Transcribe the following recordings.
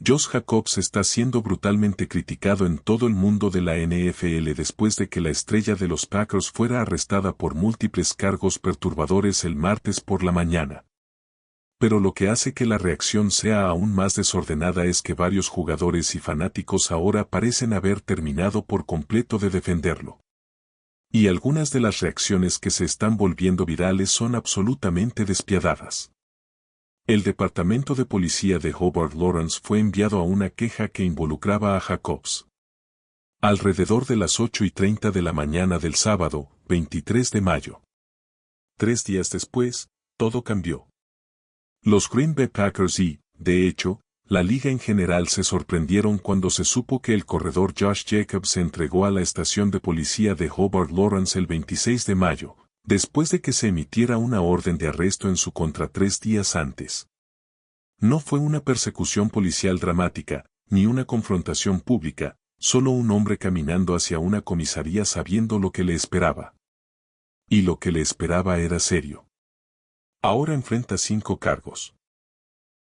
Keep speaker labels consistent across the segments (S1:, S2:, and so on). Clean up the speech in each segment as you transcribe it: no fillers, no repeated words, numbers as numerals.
S1: Josh Jacobs está siendo brutalmente criticado en todo el mundo de la NFL después de que la estrella de los Packers fuera arrestada por múltiples cargos perturbadores el martes por la mañana. Pero lo que hace que la reacción sea aún más desordenada es que varios jugadores y fanáticos ahora parecen haber terminado por completo de defenderlo. Y algunas de las reacciones que se están volviendo virales son absolutamente despiadadas. El Departamento de Policía de Hobart Lawrence fue enviado a una queja que involucraba a Jacobs. Alrededor de las 8:30 de la mañana del sábado, 23 de mayo. 3 días después, todo cambió. Los Green Bay Packers y, de hecho, la liga en general se sorprendieron cuando se supo que el corredor Josh Jacobs se entregó a la estación de policía de Hobart Lawrence el 26 de mayo, después de que se emitiera una orden de arresto en su contra 3 días antes. No fue una persecución policial dramática, ni una confrontación pública, solo un hombre caminando hacia una comisaría sabiendo lo que le esperaba. Y lo que le esperaba era serio. Ahora enfrenta 5 cargos.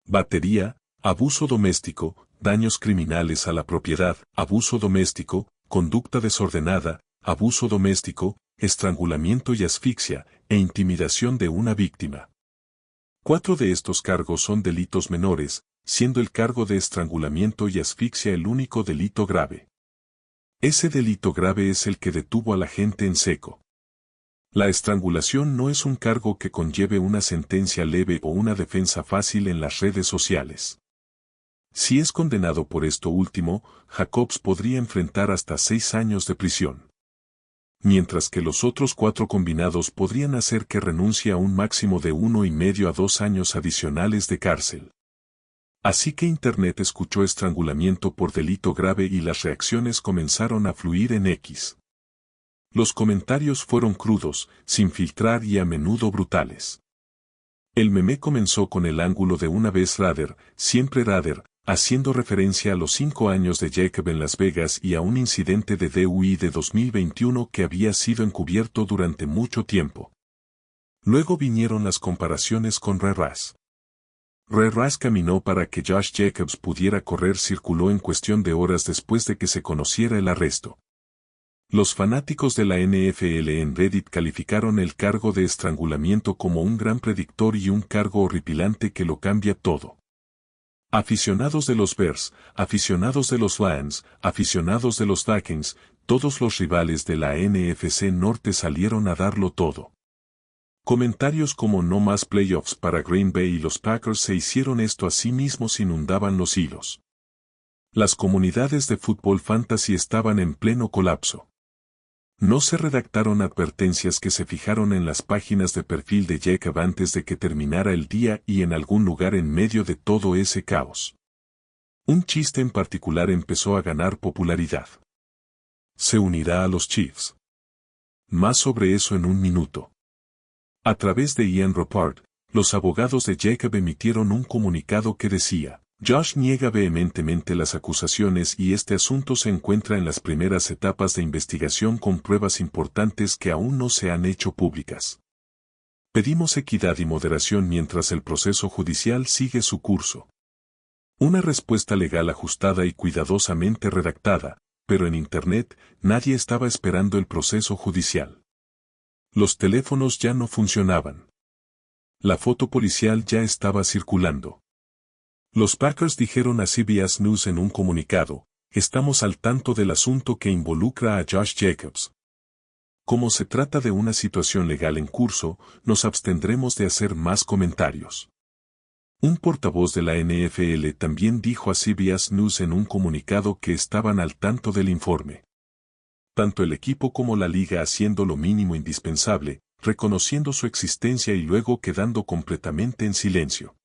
S1: Batería, abuso doméstico, daños criminales a la propiedad, abuso doméstico, conducta desordenada, abuso doméstico, estrangulamiento y asfixia, e intimidación de una víctima. 4 de estos cargos son delitos menores, siendo el cargo de estrangulamiento y asfixia el único delito grave. Ese delito grave es el que detuvo a la gente en seco. La estrangulación no es un cargo que conlleve una sentencia leve o una defensa fácil en las redes sociales. Si es condenado por esto último, Jacobs podría enfrentar hasta 6 años de prisión. Mientras que los otros 4 combinados podrían hacer que renuncie a un máximo de 1,5 a 2 años adicionales de cárcel. Así que Internet escuchó estrangulamiento por delito grave y las reacciones comenzaron a fluir en X. Los comentarios fueron crudos, sin filtrar y a menudo brutales. El meme comenzó con el ángulo de una vez Rader, siempre Rader, haciendo referencia a los 5 años de Jacob en Las Vegas y a un incidente de DUI de 2021 que había sido encubierto durante mucho tiempo. Luego vinieron las comparaciones con Re-Ras. Re-Ras caminó para que Josh Jacobs pudiera correr circuló en cuestión de horas después de que se conociera el arresto. Los fanáticos de la NFL en Reddit calificaron el cargo de estrangulamiento como un gran predictor y un cargo horripilante que lo cambia todo. Aficionados de los Bears, aficionados de los Lions, aficionados de los Vikings, todos los rivales de la NFC Norte salieron a darlo todo. Comentarios como no más playoffs para Green Bay y los Packers se hicieron esto a sí mismos inundaban los hilos. Las comunidades de fútbol fantasy estaban en pleno colapso. No se redactaron advertencias que se fijaron en las páginas de perfil de Jacob antes de que terminara el día y en algún lugar en medio de todo ese caos. Un chiste en particular empezó a ganar popularidad. Se unirá a los Chiefs. Más sobre eso en un minuto. A través de Ian Rappaport, los abogados de Jacob emitieron un comunicado que decía: Josh niega vehementemente las acusaciones y este asunto se encuentra en las primeras etapas de investigación con pruebas importantes que aún no se han hecho públicas. Pedimos equidad y moderación mientras el proceso judicial sigue su curso. Una respuesta legal ajustada y cuidadosamente redactada, pero en Internet nadie estaba esperando el proceso judicial. Los teléfonos ya no funcionaban. La foto policial ya estaba circulando. Los Packers dijeron a CBS News en un comunicado: estamos al tanto del asunto que involucra a Josh Jacobs. Como se trata de una situación legal en curso, nos abstendremos de hacer más comentarios. Un portavoz de la NFL también dijo a CBS News en un comunicado que estaban al tanto del informe. Tanto el equipo como la liga haciendo lo mínimo indispensable, reconociendo su existencia y luego quedando completamente en silencio.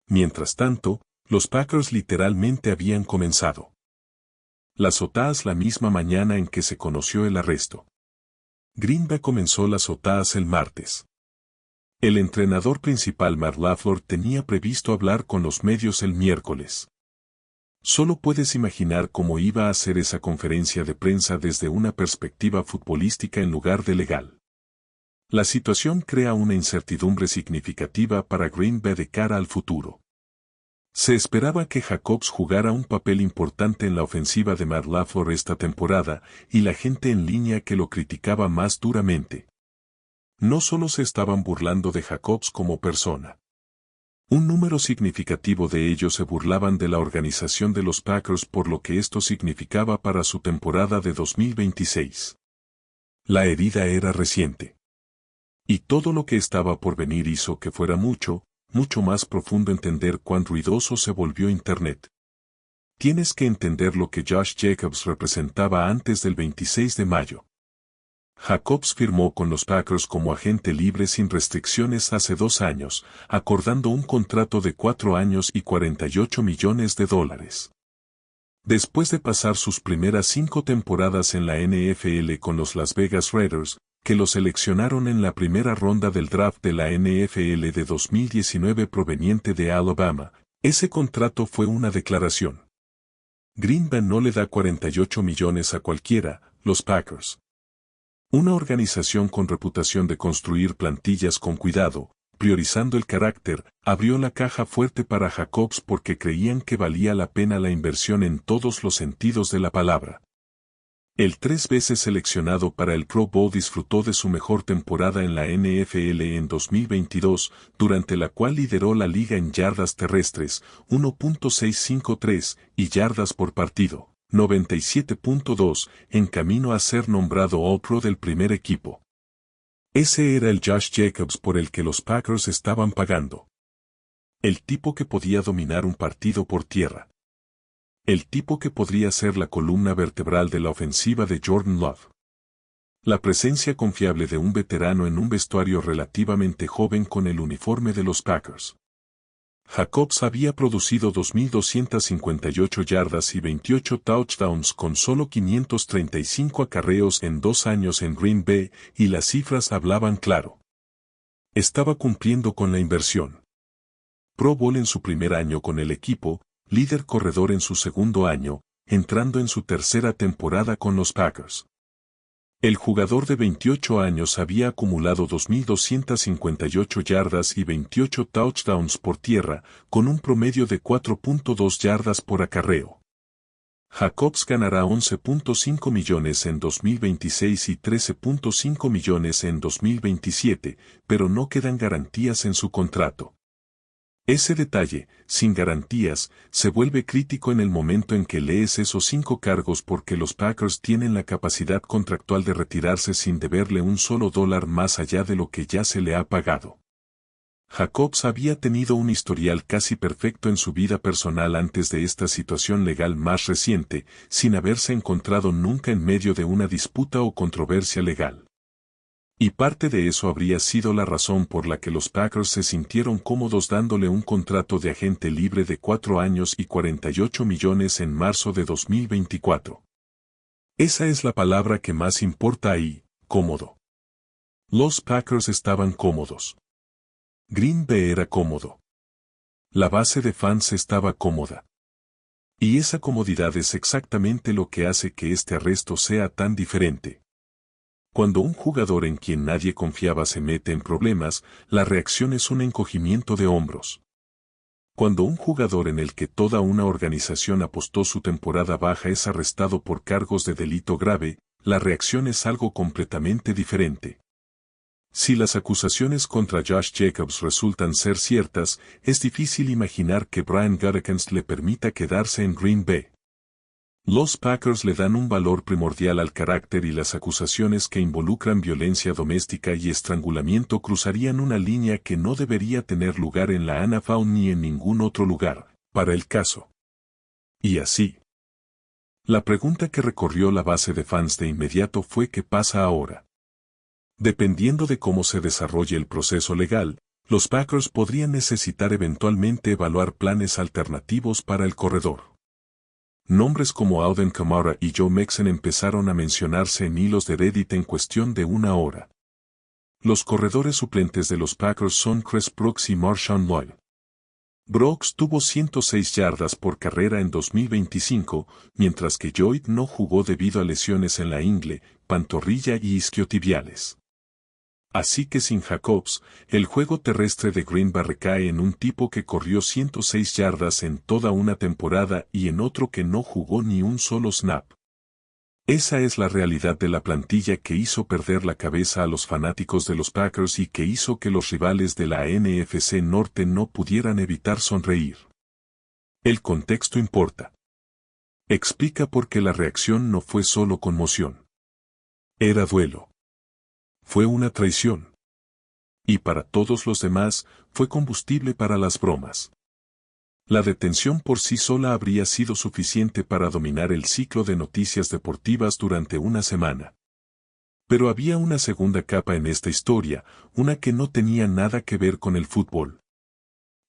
S1: Mientras tanto, los Packers literalmente habían comenzado las OTAs la misma mañana en que se conoció el arresto. Green Bay comenzó las OTAs el martes. El entrenador principal Matt LaFleur tenía previsto hablar con los medios el miércoles. Solo puedes imaginar cómo iba a ser esa conferencia de prensa desde una perspectiva futbolística en lugar de legal. La situación crea una incertidumbre significativa para Green Bay de cara al futuro. Se esperaba que Jacobs jugara un papel importante en la ofensiva de Matt LaFleur esta temporada, y la gente en línea que lo criticaba más duramente. No solo se estaban burlando de Jacobs como persona. Un número significativo de ellos se burlaban de la organización de los Packers por lo que esto significaba para su temporada de 2026. La herida era reciente. Y todo lo que estaba por venir hizo que fuera mucho más profundo entender cuán ruidoso se volvió Internet. Tienes que entender lo que Josh Jacobs representaba antes del 26 de mayo. Jacobs firmó con los Packers como agente libre sin restricciones hace 2 años, acordando un contrato de 4 años y $48 millones. Después de pasar sus primeras 5 temporadas en la NFL con los Las Vegas Raiders, que lo seleccionaron en la primera ronda del draft de la NFL de 2019 proveniente de Alabama, ese contrato fue una declaración. Green Bay no le da 48 millones a cualquiera, los Packers. Una organización con reputación de construir plantillas con cuidado, priorizando el carácter, abrió la caja fuerte para Jacobs porque creían que valía la pena la inversión en todos los sentidos de la palabra. El 3 veces seleccionado para el Pro Bowl disfrutó de su mejor temporada en la NFL en 2022, durante la cual lideró la liga en yardas terrestres, 1.653, y yardas por partido, 97.2, en camino a ser nombrado All-Pro del primer equipo. Ese era el Josh Jacobs por el que los Packers estaban pagando. El tipo que podía dominar un partido por tierra. El tipo que podría ser la columna vertebral de la ofensiva de Jordan Love. La presencia confiable de un veterano en un vestuario relativamente joven con el uniforme de los Packers. Jacobs había producido 2.258 yardas y 28 touchdowns con solo 535 acarreos en 2 años en Green Bay, y las cifras hablaban claro. Estaba cumpliendo con la inversión. Pro Bowl en su primer año con el equipo, líder corredor en su segundo año, entrando en su tercera temporada con los Packers. El jugador de 28 años había acumulado 2.258 yardas y 28 touchdowns por tierra, con un promedio de 4.2 yardas por acarreo. Jacobs ganará 11.5 millones en 2026 y 13.5 millones en 2027, pero no quedan garantías en su contrato. Ese detalle, sin garantías, se vuelve crítico en el momento en que lees esos 5 cargos porque los Packers tienen la capacidad contractual de retirarse sin deberle un solo dólar más allá de lo que ya se le ha pagado. Jacobs había tenido un historial casi perfecto en su vida personal antes de esta situación legal más reciente, sin haberse encontrado nunca en medio de una disputa o controversia legal. Y parte de eso habría sido la razón por la que los Packers se sintieron cómodos dándole un contrato de agente libre de 4 años y 48 millones en marzo de 2024. Esa es la palabra que más importa ahí, cómodo. Los Packers estaban cómodos. Green Bay era cómodo. La base de fans estaba cómoda. Y esa comodidad es exactamente lo que hace que este arresto sea tan diferente. Cuando un jugador en quien nadie confiaba se mete en problemas, la reacción es un encogimiento de hombros. Cuando un jugador en el que toda una organización apostó su temporada baja es arrestado por cargos de delito grave, la reacción es algo completamente diferente. Si las acusaciones contra Josh Jacobs resultan ser ciertas, es difícil imaginar que Brian Gutekunst le permita quedarse en Green Bay. Los Packers le dan un valor primordial al carácter y las acusaciones que involucran violencia doméstica y estrangulamiento cruzarían una línea que no debería tener lugar en la NFL ni en ningún otro lugar, para el caso. Y así. La pregunta que recorrió la base de fans de inmediato fue ¿qué pasa ahora? Dependiendo de cómo se desarrolle el proceso legal, los Packers podrían necesitar eventualmente evaluar planes alternativos para el corredor. Nombres como Alvin Kamara y Joe Mixon empezaron a mencionarse en hilos de Reddit en cuestión de una hora. Los corredores suplentes de los Packers son Chris Brooks y Marshawn Lloyd. Brooks tuvo 106 yardas por carrera en 2025, mientras que Lloyd no jugó debido a lesiones en la ingle, pantorrilla y isquiotibiales. Así que sin Jacobs, el juego terrestre de Green Bay recae en un tipo que corrió 106 yardas en toda una temporada y en otro que no jugó ni un solo snap. Esa es la realidad de la plantilla que hizo perder la cabeza a los fanáticos de los Packers y que hizo que los rivales de la NFC Norte no pudieran evitar sonreír. El contexto importa. Explica por qué la reacción no fue solo conmoción. Era duelo. Fue una traición. Y para todos los demás, fue combustible para las bromas. La detención por sí sola habría sido suficiente para dominar el ciclo de noticias deportivas durante una semana. Pero había una segunda capa en esta historia, una que no tenía nada que ver con el fútbol.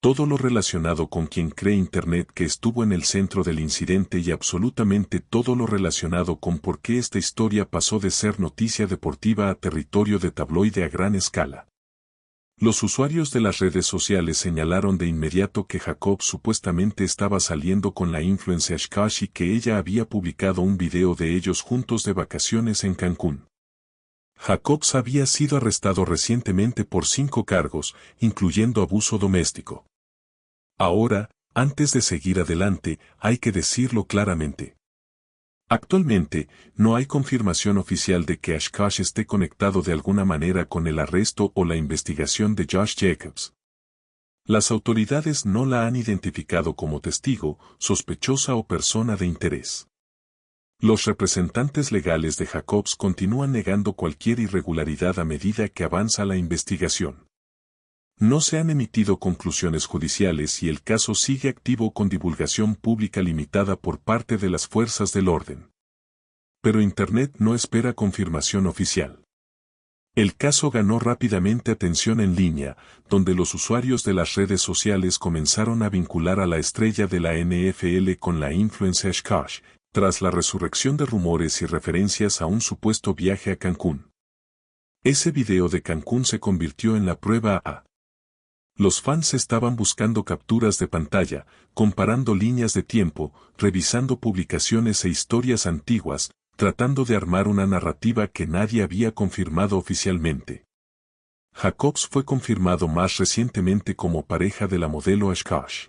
S1: Todo lo relacionado con quien cree Internet que estuvo en el centro del incidente y absolutamente todo lo relacionado con por qué esta historia pasó de ser noticia deportiva a territorio de tabloide a gran escala. Los usuarios de las redes sociales señalaron de inmediato que Jacobs supuestamente estaba saliendo con la influencer Ashkash y que ella había publicado un video de ellos juntos de vacaciones en Cancún. Jacobs había sido arrestado recientemente por 5 cargos, incluyendo abuso doméstico. Ahora, antes de seguir adelante, hay que decirlo claramente. Actualmente, no hay confirmación oficial de que Ashkash esté conectado de alguna manera con el arresto o la investigación de Josh Jacobs. Las autoridades no la han identificado como testigo, sospechosa o persona de interés. Los representantes legales de Jacobs continúan negando cualquier irregularidad a medida que avanza la investigación. No se han emitido conclusiones judiciales y el caso sigue activo con divulgación pública limitada por parte de las fuerzas del orden. Pero Internet no espera confirmación oficial. El caso ganó rápidamente atención en línea, donde los usuarios de las redes sociales comenzaron a vincular a la estrella de la NFL con la influencer Ashkash, tras la resurrección de rumores y referencias a un supuesto viaje a Cancún. Ese video de Cancún se convirtió en la prueba A. Los fans estaban buscando capturas de pantalla, comparando líneas de tiempo, revisando publicaciones e historias antiguas, tratando de armar una narrativa que nadie había confirmado oficialmente. Jacobs fue confirmado más recientemente como pareja de la modelo Ashkash.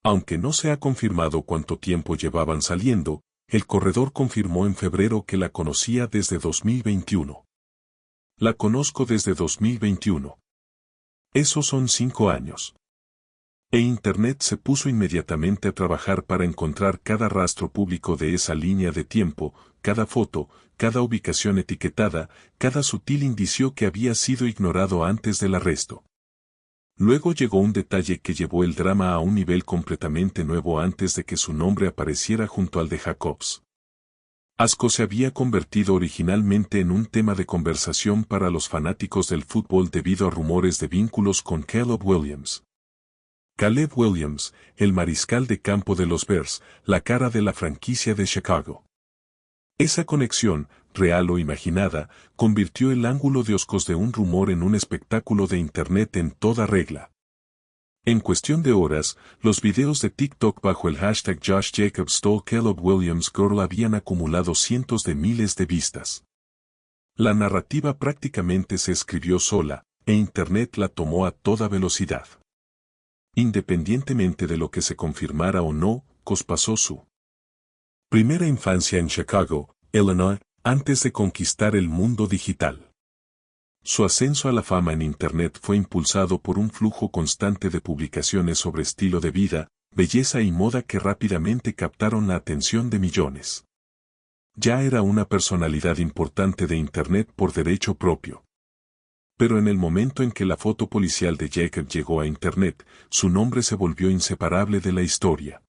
S1: Aunque no se ha confirmado cuánto tiempo llevaban saliendo, el corredor confirmó en febrero que la conocía desde 2021. La conozco desde 2021. Esos son 5 años. E Internet se puso inmediatamente a trabajar para encontrar cada rastro público de esa línea de tiempo, cada foto, cada ubicación etiquetada, cada sutil indicio que había sido ignorado antes del arresto. Luego llegó un detalle que llevó el drama a un nivel completamente nuevo antes de que su nombre apareciera junto al de Jacobs. Asco se había convertido originalmente en un tema de conversación para los fanáticos del fútbol debido a rumores de vínculos con Caleb Williams. Caleb Williams, el mariscal de campo de los Bears, la cara de la franquicia de Chicago. Esa conexión, real o imaginada, convirtió el ángulo de oscos de un rumor en un espectáculo de Internet en toda regla. En cuestión de horas, los videos de TikTok bajo el hashtag Josh Jacobs Stole Caleb Williams Girl habían acumulado cientos de miles de vistas. La narrativa prácticamente se escribió sola, e Internet la tomó a toda velocidad. Independientemente de lo que se confirmara o no, Cos pasó su primera infancia en Chicago, Illinois, antes de conquistar el mundo digital. Su ascenso a la fama en Internet fue impulsado por un flujo constante de publicaciones sobre estilo de vida, belleza y moda que rápidamente captaron la atención de millones. Ya era una personalidad importante de Internet por derecho propio. Pero en el momento en que la foto policial de Jacob llegó a Internet, su nombre se volvió inseparable de la historia.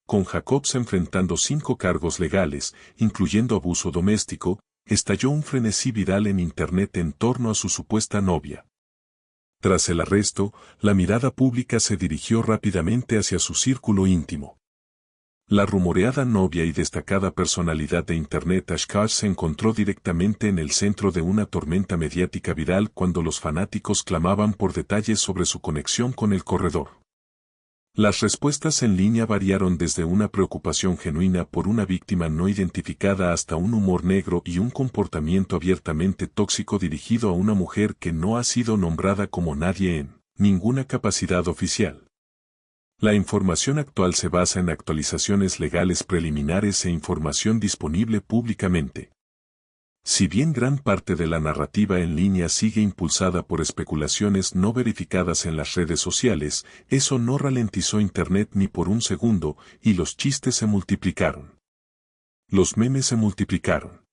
S1: Con Jacobs enfrentando 5 cargos legales, incluyendo abuso doméstico, estalló un frenesí viral en Internet en torno a su supuesta novia. Tras el arresto, la mirada pública se dirigió rápidamente hacia su círculo íntimo. La rumoreada novia y destacada personalidad de Internet Ashkash se encontró directamente en el centro de una tormenta mediática viral cuando los fanáticos clamaban por detalles sobre su conexión con el corredor. Las respuestas en línea variaron desde una preocupación genuina por una víctima no identificada hasta un humor negro y un comportamiento abiertamente tóxico dirigido a una mujer que no ha sido nombrada como nadie en ninguna capacidad oficial. La información actual se basa en actualizaciones legales preliminares e información disponible públicamente. Si bien gran parte de la narrativa en línea sigue impulsada por especulaciones no verificadas en las redes sociales, eso no ralentizó Internet ni por un segundo, y los chistes se multiplicaron. Los memes se multiplicaron.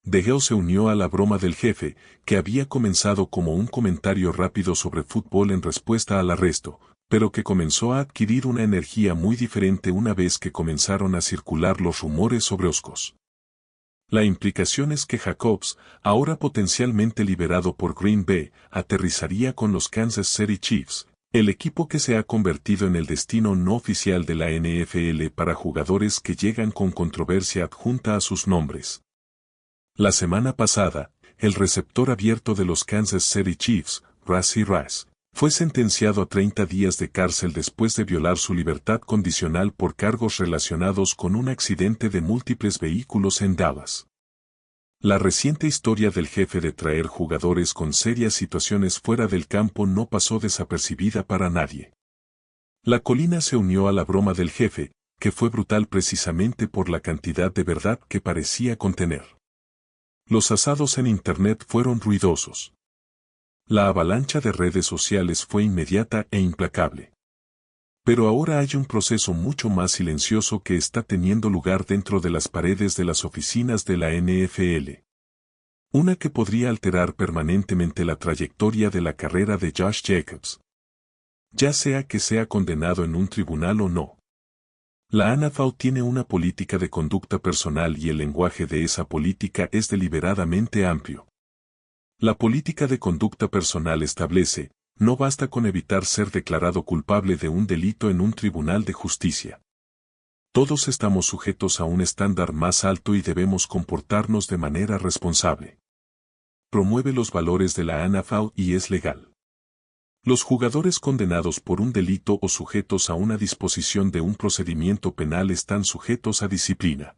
S1: De Gea se unió a la broma del jefe, que había comenzado como un comentario rápido sobre fútbol en respuesta al arresto, pero que comenzó a adquirir una energía muy diferente una vez que comenzaron a circular los rumores sobre Oscos. La implicación es que Jacobs, ahora potencialmente liberado por Green Bay, aterrizaría con los Kansas City Chiefs, el equipo que se ha convertido en el destino no oficial de la NFL para jugadores que llegan con controversia adjunta a sus nombres. La semana pasada, el receptor abierto de los Kansas City Chiefs, Rasheed Rice, fue sentenciado a 30 días de cárcel después de violar su libertad condicional por cargos relacionados con un accidente de múltiples vehículos en Dallas. La reciente historia del jefe de traer jugadores con serias situaciones fuera del campo no pasó desapercibida para nadie. La colina se unió a la broma del jefe, que fue brutal precisamente por la cantidad de verdad que parecía contener. Los asados en Internet fueron ruidosos. La avalancha de redes sociales fue inmediata e implacable. Pero ahora hay un proceso mucho más silencioso que está teniendo lugar dentro de las paredes de las oficinas de la NFL. Una que podría alterar permanentemente la trayectoria de la carrera de Josh Jacobs. Ya sea que sea condenado en un tribunal o no. La NFL tiene una política de conducta personal y el lenguaje de esa política es deliberadamente amplio. La política de conducta personal establece, no basta con evitar ser declarado culpable de un delito en un tribunal de justicia. Todos estamos sujetos a un estándar más alto y debemos comportarnos de manera responsable. Promueve los valores de la NFL y es legal. Los jugadores condenados por un delito o sujetos a una disposición de un procedimiento penal están sujetos a disciplina.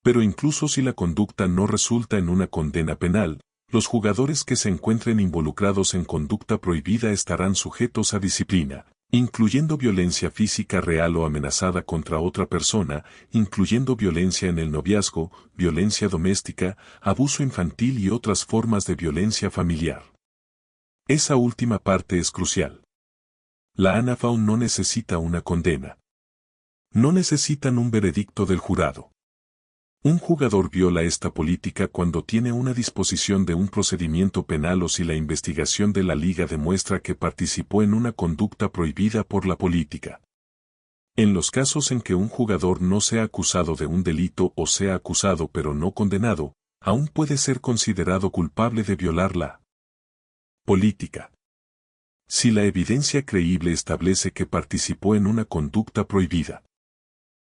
S1: Pero incluso si la conducta no resulta en una condena penal, los jugadores que se encuentren involucrados en conducta prohibida estarán sujetos a disciplina, incluyendo violencia física real o amenazada contra otra persona, incluyendo violencia en el noviazgo, violencia doméstica, abuso infantil y otras formas de violencia familiar. Esa última parte es crucial. La NFL no necesita una condena. No necesitan un veredicto del jurado. Un jugador viola esta política cuando tiene una disposición de un procedimiento penal o si la investigación de la liga demuestra que participó en una conducta prohibida por la política. En los casos en que un jugador no sea acusado de un delito o sea acusado pero no condenado, aún puede ser considerado culpable de violar la política. Si la evidencia creíble establece que participó en una conducta prohibida.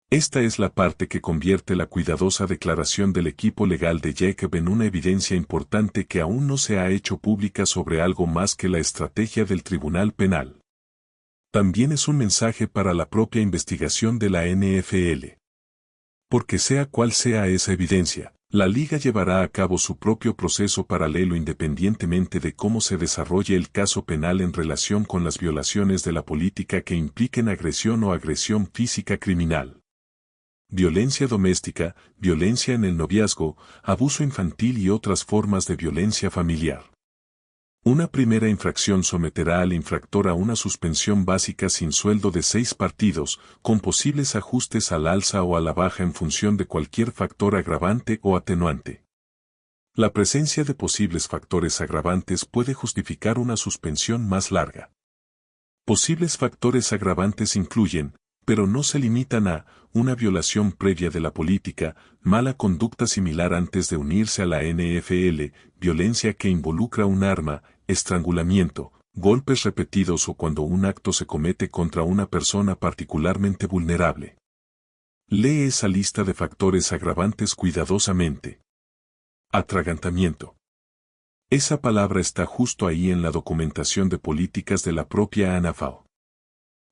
S1: Esta es la parte que convierte la cuidadosa declaración del equipo legal de Jacob en una evidencia importante que aún no se ha hecho pública sobre algo más que la estrategia del Tribunal Penal. También es un mensaje para la propia investigación de la NFL. Porque sea cual sea esa evidencia, la liga llevará a cabo su propio proceso paralelo independientemente de cómo se desarrolle el caso penal en relación con las violaciones de la política que impliquen agresión o agresión física criminal. Violencia doméstica, violencia en el noviazgo, abuso infantil y otras formas de violencia familiar. Una primera infracción someterá al infractor a una suspensión básica sin sueldo de 6 partidos, con posibles ajustes al alza o a la baja en función de cualquier factor agravante o atenuante. La presencia de posibles factores agravantes puede justificar una suspensión más larga. Posibles factores agravantes incluyen, pero no se limitan a, una violación previa de la política, mala conducta similar antes de unirse a la NFL, violencia que involucra un arma, estrangulamiento, golpes repetidos o cuando un acto se comete contra una persona particularmente vulnerable. Lee esa lista de factores agravantes cuidadosamente. Atragantamiento. Esa palabra está justo ahí en la documentación de políticas de la propia NFL.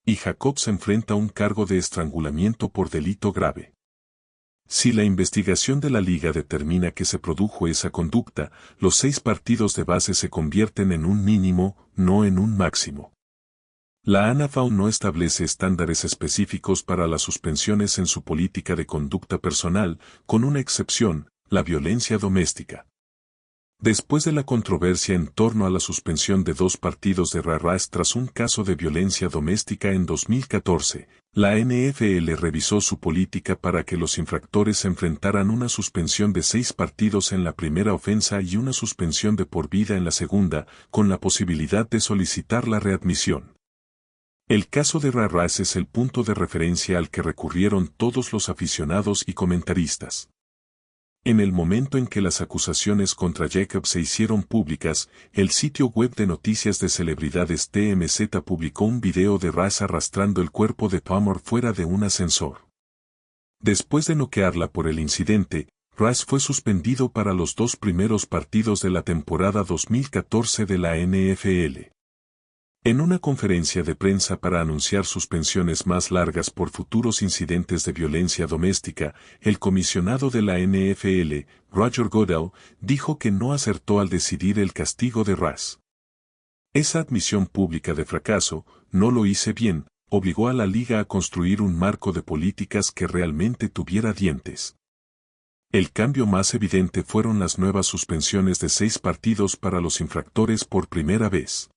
S1: y Jacobs enfrenta un cargo de estrangulamiento por delito grave. Si la investigación de la liga determina que se produjo esa conducta, los 6 partidos de base se convierten en un mínimo, no en un máximo. La NFL no establece estándares específicos para las suspensiones en su política de conducta personal, con una excepción, la violencia doméstica. Después de la controversia en torno a la suspensión de 2 partidos de Raras tras un caso de violencia doméstica en 2014, la NFL revisó su política para que los infractores enfrentaran una suspensión de 6 partidos en la primera ofensa y una suspensión de por vida en la segunda, con la posibilidad de solicitar la readmisión. El caso de Raras es el punto de referencia al que recurrieron todos los aficionados y comentaristas. En el momento en que las acusaciones contra Jacobs se hicieron públicas, el sitio web de noticias de celebridades TMZ publicó un video de Ras arrastrando el cuerpo de Palmer fuera de un ascensor. Después de noquearla por el incidente, Ras fue suspendido para los 2 primeros partidos de la temporada 2014 de la NFL. En una conferencia de prensa para anunciar suspensiones más largas por futuros incidentes de violencia doméstica, el comisionado de la NFL, Roger Goodell, dijo que no acertó al decidir el castigo de Ras. Esa admisión pública de fracaso, no lo hice bien, obligó a la liga a construir un marco de políticas que realmente tuviera dientes. El cambio más evidente fueron las nuevas suspensiones de 6 partidos para los infractores por primera vez.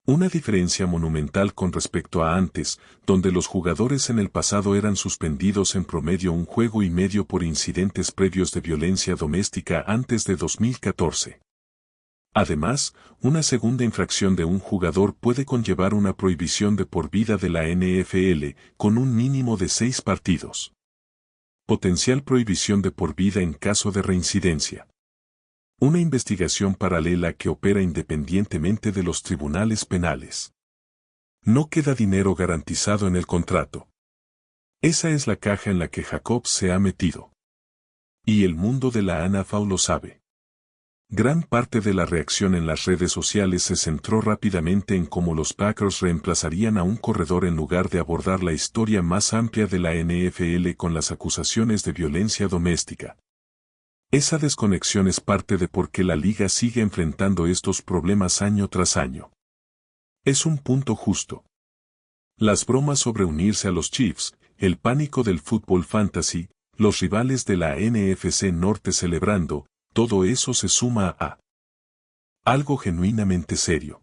S1: Una diferencia monumental con respecto a antes, donde los jugadores en el pasado eran suspendidos en promedio 1 juego y medio por incidentes previos de violencia doméstica antes de 2014. Además, una segunda infracción de un jugador puede conllevar una prohibición de por vida de la NFL, con un mínimo de 6 partidos. Potencial prohibición de por vida en caso de reincidencia. Una investigación paralela que opera independientemente de los tribunales penales. No queda dinero garantizado en el contrato. Esa es la caja en la que Jacobs se ha metido. Y el mundo de la NFL lo sabe. Gran parte de la reacción en las redes sociales se centró rápidamente en cómo los Packers reemplazarían a un corredor en lugar de abordar la historia más amplia de la NFL con las acusaciones de violencia doméstica. Esa desconexión es parte de por qué la liga sigue enfrentando estos problemas año tras año. Es un punto justo. Las bromas sobre unirse a los Chiefs, el pánico del fútbol fantasy, los rivales de la NFC Norte celebrando, todo eso se suma a algo genuinamente serio.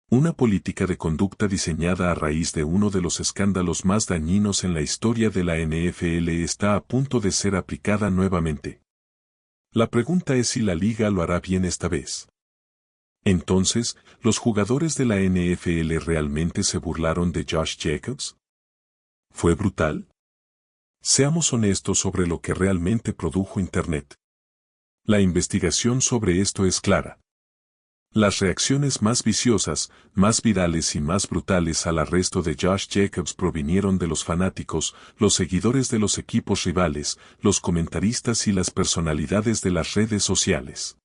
S1: Una política de conducta diseñada a raíz de uno de los escándalos más dañinos en la historia de la NFL está a punto de ser aplicada nuevamente. La pregunta es si la liga lo hará bien esta vez. Entonces, ¿los jugadores de la NFL realmente se burlaron de Josh Jacobs? ¿Fue brutal? Seamos honestos sobre lo que realmente produjo Internet. La investigación sobre esto es clara. Las reacciones más viciosas, más virales y más brutales al arresto de Josh Jacobs provinieron de los fanáticos, los seguidores de los equipos rivales, los comentaristas y las personalidades de las redes sociales.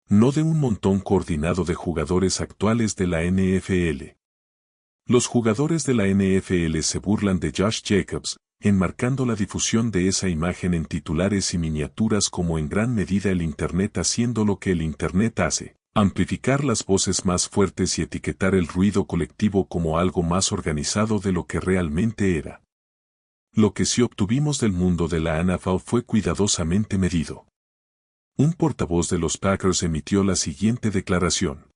S1: No de un montón coordinado de jugadores actuales de la NFL. Los jugadores de la NFL se burlan de Josh Jacobs, enmarcando la difusión de esa imagen en titulares y miniaturas como en gran medida el Internet haciendo lo que el Internet hace. Amplificar las voces más fuertes y etiquetar el ruido colectivo como algo más organizado de lo que realmente era. Lo que sí obtuvimos del mundo de la NFL fue cuidadosamente medido. Un portavoz de los Packers emitió la siguiente declaración.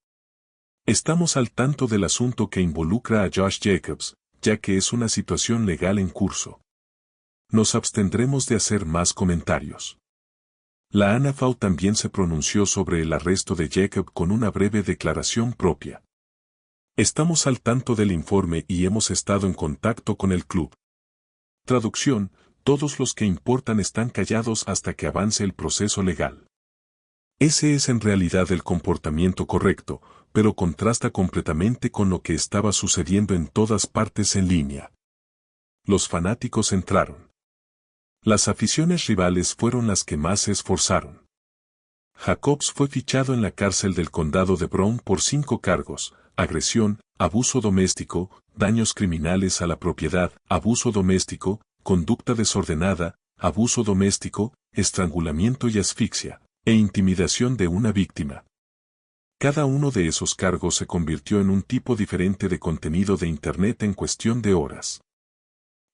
S1: Estamos al tanto del asunto que involucra a Josh Jacobs, ya que es una situación legal en curso. Nos abstendremos de hacer más comentarios. La NFL también se pronunció sobre el arresto de Jacob con una breve declaración propia. Estamos al tanto del informe y hemos estado en contacto con el club. Traducción, todos los que importan están callados hasta que avance el proceso legal. Ese es en realidad el comportamiento correcto, pero contrasta completamente con lo que estaba sucediendo en todas partes en línea. Los fanáticos entraron. Las aficiones rivales fueron las que más se esforzaron. Jacobs fue fichado en la cárcel del condado de Brown por 5 cargos: agresión, abuso doméstico, daños criminales a la propiedad, abuso doméstico, conducta desordenada, abuso doméstico, estrangulamiento y asfixia, e intimidación de una víctima. Cada uno de esos cargos se convirtió en un tipo diferente de contenido de Internet en cuestión de horas.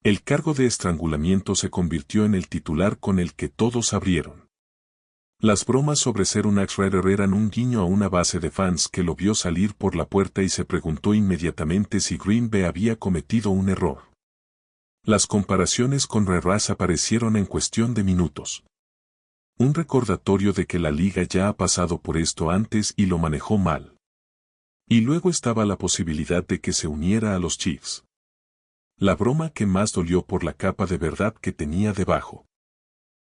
S1: El cargo de estrangulamiento se convirtió en el titular con el que todos abrieron. Las bromas sobre ser un Axe Rider eran un guiño a una base de fans que lo vio salir por la puerta y se preguntó inmediatamente si Green Bay había cometido un error. Las comparaciones con Raras aparecieron en cuestión de minutos. Un recordatorio de que la liga ya ha pasado por esto antes y lo manejó mal. Y luego estaba la posibilidad de que se uniera a los Chiefs. La broma que más dolió por la capa de verdad que tenía debajo.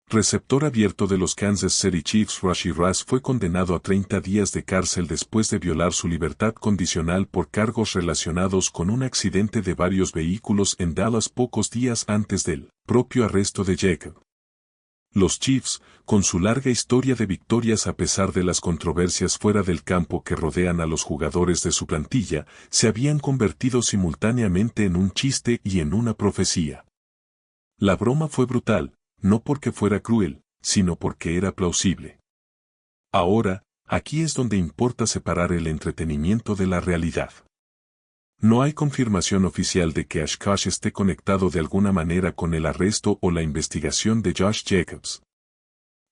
S1: Receptor abierto de los Kansas City Chiefs Rashee Rice fue condenado a 30 días de cárcel después de violar su libertad condicional por cargos relacionados con un accidente de varios vehículos en Dallas pocos días antes del propio arresto de Jacob. Los Chiefs, con su larga historia de victorias a pesar de las controversias fuera del campo que rodean a los jugadores de su plantilla, se habían convertido simultáneamente en un chiste y en una profecía. La broma fue brutal, no porque fuera cruel, sino porque era plausible. Ahora, aquí es donde importa separar el entretenimiento de la realidad. No hay confirmación oficial de que Oshkosh esté conectado de alguna manera con el arresto o la investigación de Josh Jacobs.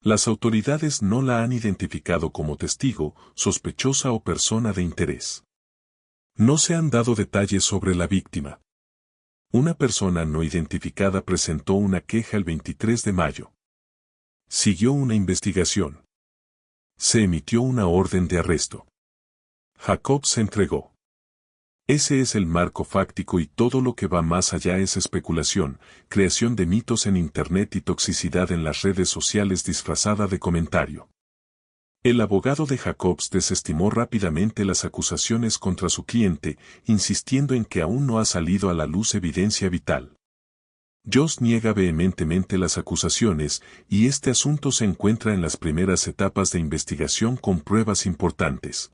S1: Las autoridades no la han identificado como testigo, sospechosa o persona de interés. No se han dado detalles sobre la víctima. Una persona no identificada presentó una queja el 23 de mayo. Siguió una investigación. Se emitió una orden de arresto. Jacobs se entregó. Ese es el marco fáctico y todo lo que va más allá es especulación, creación de mitos en Internet y toxicidad en las redes sociales disfrazada de comentario. El abogado de Jacobs desestimó rápidamente las acusaciones contra su cliente, insistiendo en que aún no ha salido a la luz evidencia vital. Josh niega vehementemente las acusaciones, y este asunto se encuentra en las primeras etapas de investigación con pruebas importantes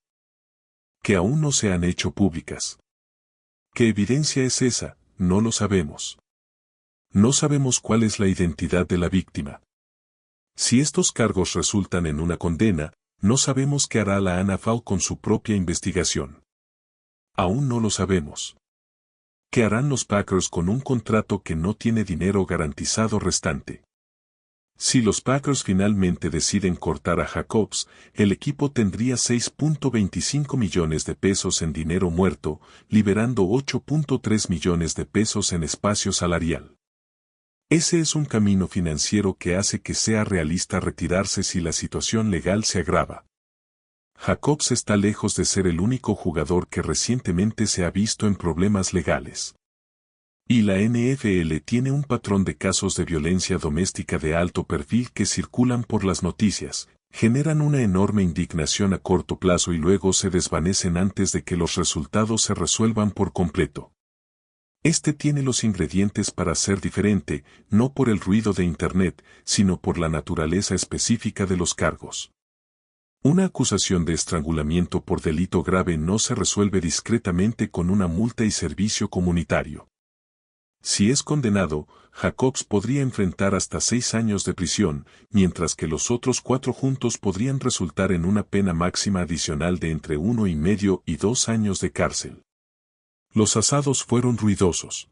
S1: que aún no se han hecho públicas. ¿Qué evidencia es esa? No lo sabemos. No sabemos cuál es la identidad de la víctima. Si estos cargos resultan en una condena, no sabemos qué hará la NFL con su propia investigación. Aún no lo sabemos. ¿Qué harán los Packers con un contrato que no tiene dinero garantizado restante? Si los Packers finalmente deciden cortar a Jacobs, el equipo tendría $6.25 millones en dinero muerto, liberando $8.3 millones en espacio salarial. Ese es un camino financiero que hace que sea realista retirarse si la situación legal se agrava. Jacobs está lejos de ser el único jugador que recientemente se ha visto en problemas legales. Y la NFL tiene un patrón de casos de violencia doméstica de alto perfil que circulan por las noticias, generan una enorme indignación a corto plazo y luego se desvanecen antes de que los resultados se resuelvan por completo. Este tiene los ingredientes para ser diferente, no por el ruido de Internet, sino por la naturaleza específica de los cargos. Una acusación de estrangulamiento por delito grave no se resuelve discretamente con una multa y servicio comunitario. Si es condenado, Jacobs podría enfrentar hasta 6 años de prisión, mientras que los otros 4 juntos podrían resultar en una pena máxima adicional de entre 1,5 y 2 años de cárcel. Los asados fueron ruidosos.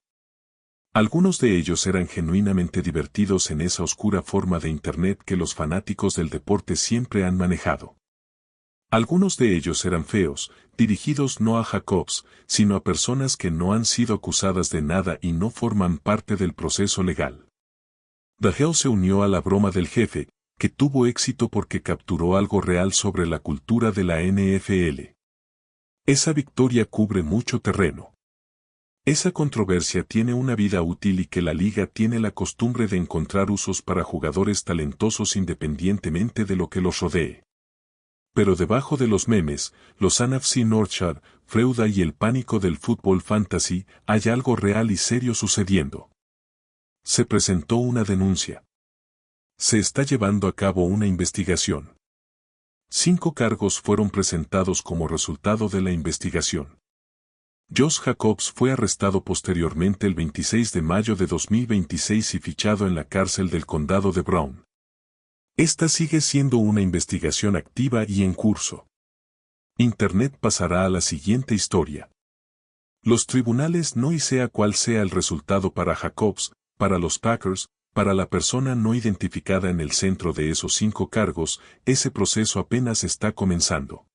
S1: Algunos de ellos eran genuinamente divertidos en esa oscura forma de Internet que los fanáticos del deporte siempre han manejado. Algunos de ellos eran feos, dirigidos no a Jacobs, sino a personas que no han sido acusadas de nada y no forman parte del proceso legal. The Hill se unió a la broma del jefe, que tuvo éxito porque capturó algo real sobre la cultura de la NFL. Esa victoria cubre mucho terreno. Esa controversia tiene una vida útil y que la liga tiene la costumbre de encontrar usos para jugadores talentosos independientemente de lo que los rodee. Pero debajo de los memes, los NFC Northshire, Freuda y el pánico del fútbol fantasy, hay algo real y serio sucediendo. Se presentó una denuncia. Se está llevando a cabo una investigación. 5 cargos fueron presentados como resultado de la investigación. Josh Jacobs fue arrestado posteriormente el 26 de mayo de 2026 y fichado en la cárcel del condado de Brown. Esta sigue siendo una investigación activa y en curso. Internet pasará a la siguiente historia. Los tribunales no, y sea cual sea el resultado para Jacobs, para los Packers, para la persona no identificada en el centro de esos 5 cargos, ese proceso apenas está comenzando.